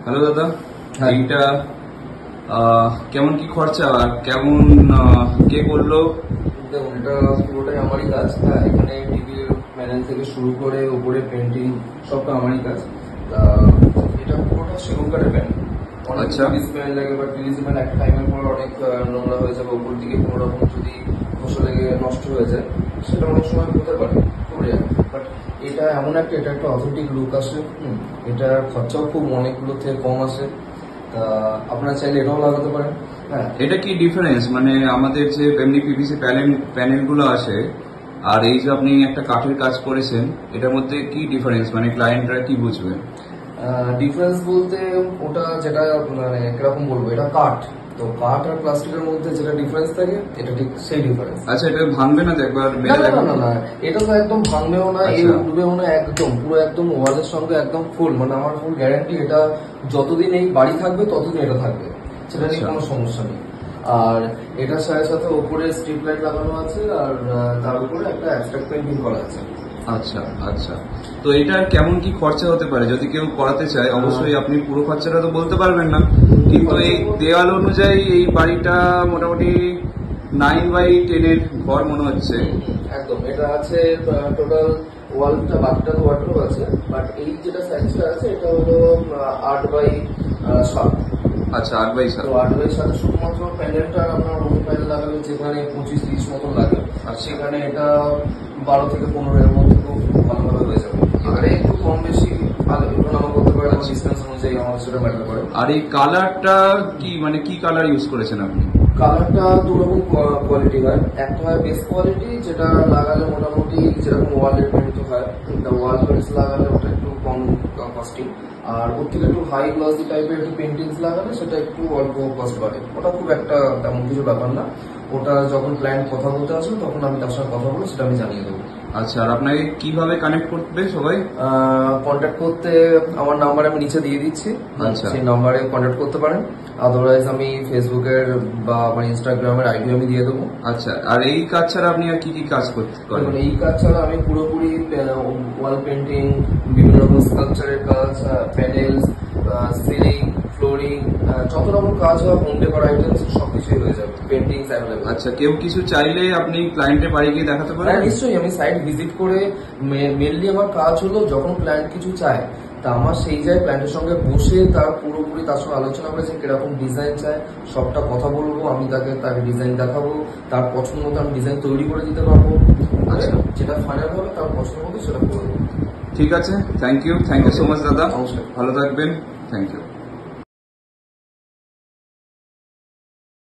Hello দাদা, এইটা কেমন কি খরচা আর কেমন কে করলো? দেখুন, এটা পুরোটাই আমারই কাজ। হ্যাঁ, এখানে টিভির প্যানেল থেকে শুরু করে উপরে পেন্টিং সবটা আমারই কাজ। এটা পুরোটা সেগুন কাঠের প্যানেল। অনেক টিভি প্যানেল লাগে বা টিভি প্যানেল একটা টাইমের পর অনেক নোংরা হয়ে যাবে, উপর দিকে কোনো রকম যদি খসে লেগে নষ্ট হয়ে যায় সেটা অনেক সময় হতে পারে, পড়ে যাবে। বাট এটা এমন এটা একটা অথেন্টিক লুক আসে। এটার খরচাও খুব অনেকগুলো থেকে কম আসে। আপনারা চাইলে এটাও লাগাতে পারেন। হ্যাঁ, এটা কি ডিফারেন্স, মানে আমাদের যে এমনি পিভিসি প্যানেল গুলো আসে আর এই যে আপনি একটা কাঠের কাজ করেছেন, এটার মধ্যে কি ডিফারেন্স, মানে ক্লায়েন্টরা কি বুঝবে? ডিফারেন্স বলতে ওটা যেটা মানে কিরকম বলবো, এটা কাঠ, তো কাঠ আর প্লাস্টিকের মধ্যে যেটা ডিফারেন্স থাকে এটা ঠিক সেই ডিফারেন্স। আচ্ছা, এটা ভাঙবে না তো একবার? না, এটা তো একদম ভাঙবেও না, এই উঠবেও না, একদম পুরো একদম ওয়ালের সঙ্গে একদম ফুল, মানে আমার ফুল গ্যারান্টি। এটা যতদিন এই বাড়ি থাকবে ততদিন এটা থাকবে, সেটা নিয়ে কোনো সমস্যা নেই। আর এটার সাথে সাথে ওপরে স্ট্রিপ লাইট লাগানো আছে, আর তার উপরে একটা অ্যাবস্ট্রাক্ট পেইন্টিং করা আছে। আচ্ছা আচ্ছা, তো এটার কেমন কি খরচা হতে পারে যদি কেউ করাতে চায়? অবশ্যই আপনি পুরো খরচাটা তো বলতে পারবেন না, কিন্তু এই দেওয়াল অনুযায়ী এই বাড়িটা মোটামুটি 9x10 এর ঘর মনে হচ্ছে। একদম, এটা আছে টোটাল ওয়ালটা, বাকিটা তো ওয়ার্ডরোব আছে, বাট এই যেটা সাইজটা আছে এটা হলো 8x7। আচ্ছা, 8x7। তো 8x7 শুধুমাত্র প্যানেলটা আপনার রুম প্যানেল লাগালে যেখানে 25-30 মতন লাগে, আর সেখানে এটা 12 থেকে 15 এর মধ্যে খুব ভালোভাবে হয়ে যাবে। এবারে একটু কম বেশি ওঠানামা করতে পারে, ডিস্টেন্স অনুযায়ী আমার সেটা ম্যাটার করে। আর এই কালারটা কি, মানে কি কালার ইউজ করেছেন আপনি? কালারটা দুরকম কোয়ালিটি হয়। একটা হয় বেস কোয়ালিটি, যেটা লাগালে মোটামুটি যেরকম ওয়ালের পেন্ট হয়, ওয়াল পেন্টস লাগালে ওটা একটু কম কস্টিং। আর ওর থেকে একটু হাই গ্লসি টাইপের একটু পেন্টিংস লাগালে সেটা একটু অল্প কস্ট বাড়ে। ওটা খুব একটা তেমন কিছু ব্যাপার না। ওটা যখন ক্লায়েন্ট কথা বলতে আসবে তখন আমি তার সঙ্গে কথা বলে সেটা আমি জানিয়ে দেবো। আচ্ছা, আর আপনাকে কিভাবে কানেক্ট করবে সবাই? কন্ট্যাক্ট করতে আমার নাম্বার আমি নিচে দিয়ে দিচ্ছি, সেই নাম্বারে কন্ট্যাক্ট করতে পারেন। আদারওয়াইজ আমি ফেসবুকের বা আমার ইনস্টাগ্রামের আইডি আমি দিয়ে দেবো। আচ্ছা, আর এই কাজ ছাড়া আপনি আর কি কি কাজ করতে পারেন? এই কাজ ছাড়া আমি পুরোপুরি ওয়াল পেন্টিং, বিভিন্ন রকম স্কাল্পচারের কাজ, প্যানেলস, সিলিং, ফ্লোরিং, যত রকম কাজ হয় হোম ডেকোর আইটেমস সবকিছুই হয়ে যাবে, পেন্টিংস অ্যাভেলেবল। আচ্ছা, কেউ কিছু চাইলে আপনি ক্লায়েন্টের বাড়ি গিয়ে দেখাতে পারেন? হ্যাঁ, নিশ্চয়ই। আমি সাইট ভিজিট করে, মেনলি আমার কাজ হলো যখন ক্লায়েন্ট কিছু চায় তা আমার সেই জায়গায় ক্লায়েন্টের সঙ্গে বসে তার পুরোপুরি তার সঙ্গে আলোচনা করে যে কিরকম ডিজাইন চায় সবটা কথা বলবো, আমি তাকে ডিজাইন দেখাবো, তার পছন্দ মতো আমি ডিজাইন তৈরি করে দিতে পারবো। আচ্ছা, যেটা ফাইনাল হবে তার পছন্দ মতো সেটা করে দেবো। ঠিক আছে, থ্যাংক ইউ সো মাচ দাদা, ভালো থাকবেন, থ্যাংক ইউ।